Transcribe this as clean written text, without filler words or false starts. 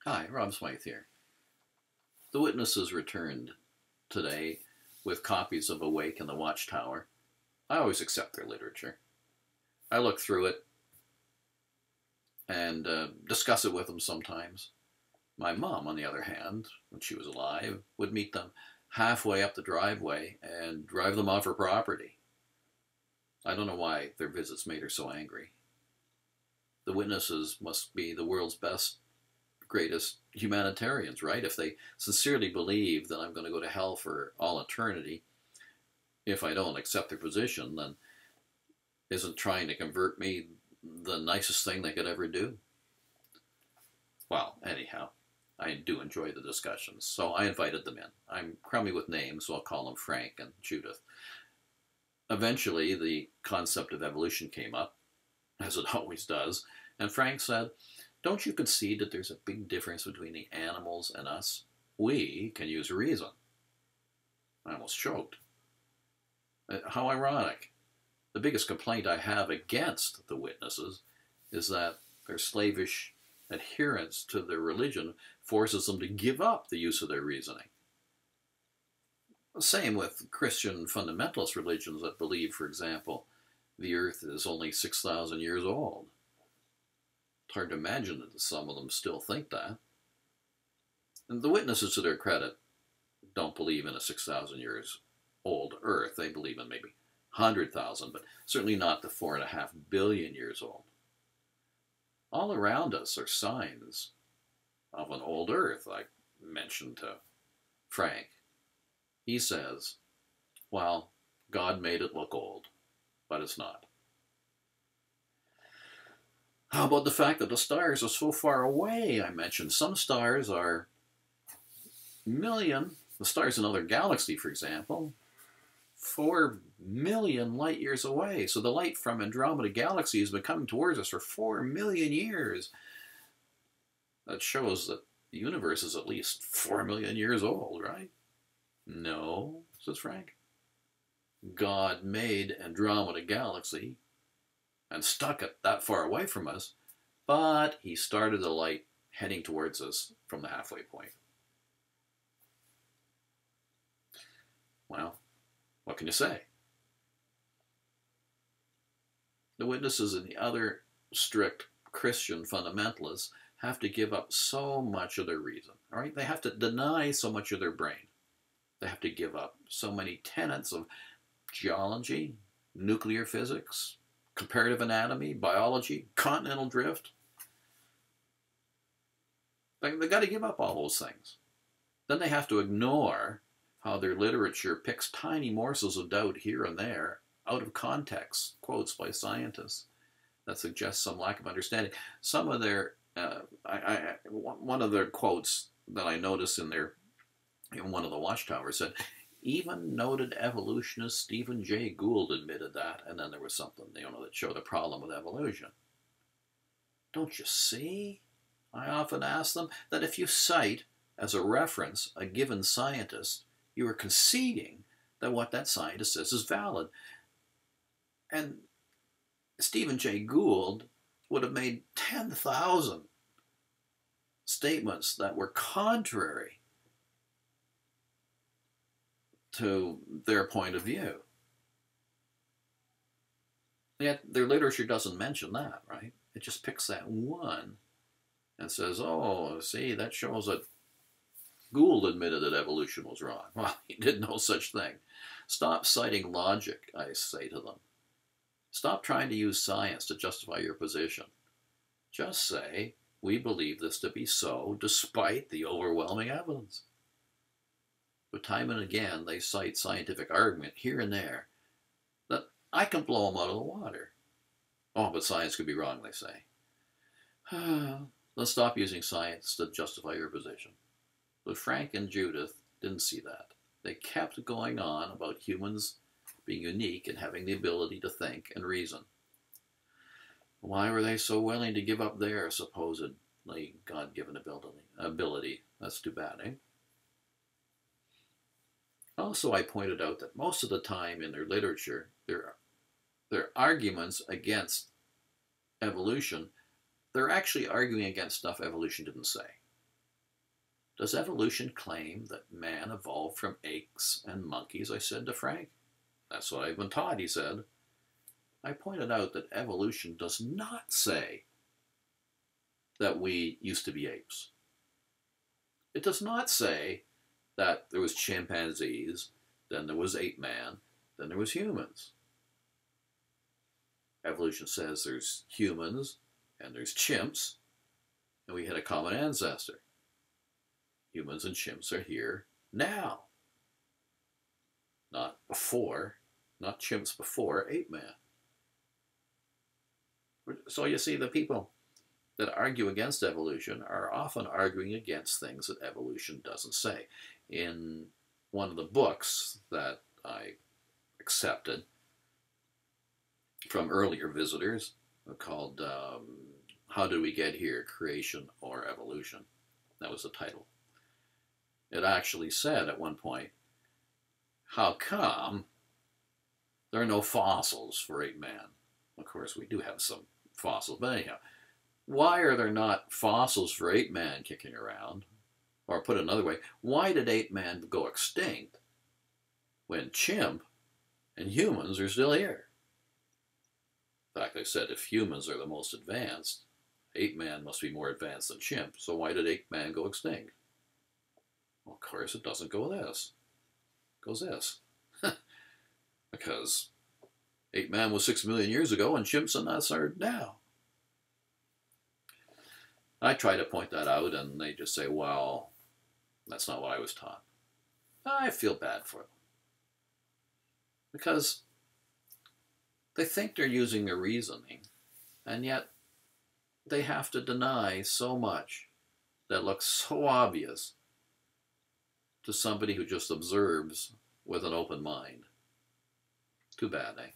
Hi, Rob Smythe here. The witnesses returned today with copies of Awake and the Watchtower. I always accept their literature. I look through it and discuss it with them sometimes. My mom, on the other hand, when she was alive, would meet them halfway up the driveway and drive them off her property. I don't know why their visits made her so angry. The witnesses must be the world's best, greatest humanitarians, right? If they sincerely believe that I'm going to go to hell for all eternity if I don't accept their position, then isn't trying to convert me the nicest thing they could ever do? Well, anyhow, I do enjoy the discussions, so I invited them in. I'm crummy with names, so I'll call them Frank and Judith. Eventually, the concept of evolution came up, as it always does, and Frank said, "Don't you concede that there's a big difference between the animals and us? We can use reason." I almost choked. How ironic. The biggest complaint I have against the witnesses is that their slavish adherence to their religion forces them to give up the use of their reasoning. Same with Christian fundamentalist religions that believe, for example, the earth is only 6,000 years old. It's hard to imagine that some of them still think that. And the witnesses, to their credit, don't believe in a 6,000 years old earth. They believe in maybe 100,000, but certainly not the 4.5 billion years old. All around us are signs of an old earth, I mentioned to Frank. He says, well, God made it look old, but it's not. How about the fact that the stars are so far away? I mentioned some stars are the stars in another galaxy, for example, 4 million light years away. So the light from Andromeda Galaxy has been coming towards us for 4 million years. That shows that the universe is at least 4 million years old, right? No, says Frank. God made Andromeda Galaxy and stuck it that far away from us, but he started the light heading towards us from the halfway point. Well, what can you say? The witnesses and the other strict Christian fundamentalists have to give up so much of their reason, all right? They have to deny so much of their brain. They have to give up so many tenets of geology, nuclear physics, comparative anatomy, biology, continental drift. They've got to give up all those things. Then they have to ignore how their literature picks tiny morsels of doubt here and there out of context, quotes by scientists that suggest some lack of understanding. Some of their, one of their quotes that I noticed in one of the Watchtowers said, even noted evolutionist Stephen Jay Gould admitted that, and then there was something, that showed a problem with evolution. Don't you see? I often ask them that if you cite as a reference a given scientist, you are conceding that what that scientist says is valid. And Stephen Jay Gould would have made 10,000 statements that were contrary to their point of view. Yet their literature doesn't mention that, right? It just picks that one and says, oh, see, that shows that Gould admitted that evolution was wrong. Well, he did no such thing. Stop citing logic, I say to them. Stop trying to use science to justify your position. Just say, we believe this to be so, despite the overwhelming evidence. But time and again, they cite scientific argument here and there that I can blow them out of the water. Oh, but science could be wrong, they say. Let's stop using science to justify your position. But Frank and Judith didn't see that. They kept going on about humans being unique and having the ability to think and reason. Why were they so willing to give up their supposedly God-given ability? That's too bad, eh? Also, I pointed out that most of the time in their literature, their arguments against evolution, they're actually arguing against stuff evolution didn't say. Does evolution claim that man evolved from apes and monkeys? I said to Frank. That's what I've been taught, he said. I pointed out that evolution does not say that we used to be apes. It does not say that there was chimpanzees, then there was ape man, then there was humans. Evolution says there's humans and there's chimps, and we had a common ancestor. Humans and chimps are here now. Not before, not chimps before ape man. So you see, the people that argue against evolution are often arguing against things that evolution doesn't say. In one of the books that I accepted from earlier visitors called How Did We Get Here? Creation or Evolution? That was the title. It actually said at one point, how come there are no fossils for ape man? Of course, we do have some fossils, but anyhow, why are there not fossils for ape man kicking around? Or put another way, why did ape man go extinct when chimp and humans are still here? In fact, I said if humans are the most advanced, ape man must be more advanced than chimp, so why did ape man go extinct? Well, of course, it doesn't go this. It goes this. Because ape man was 6 million years ago and chimps and us are now. I try to point that out and they just say, well, that's not what I was taught. I feel bad for them. Because they think they're using their reasoning, and yet they have to deny so much that looks so obvious to somebody who just observes with an open mind. Too bad, eh?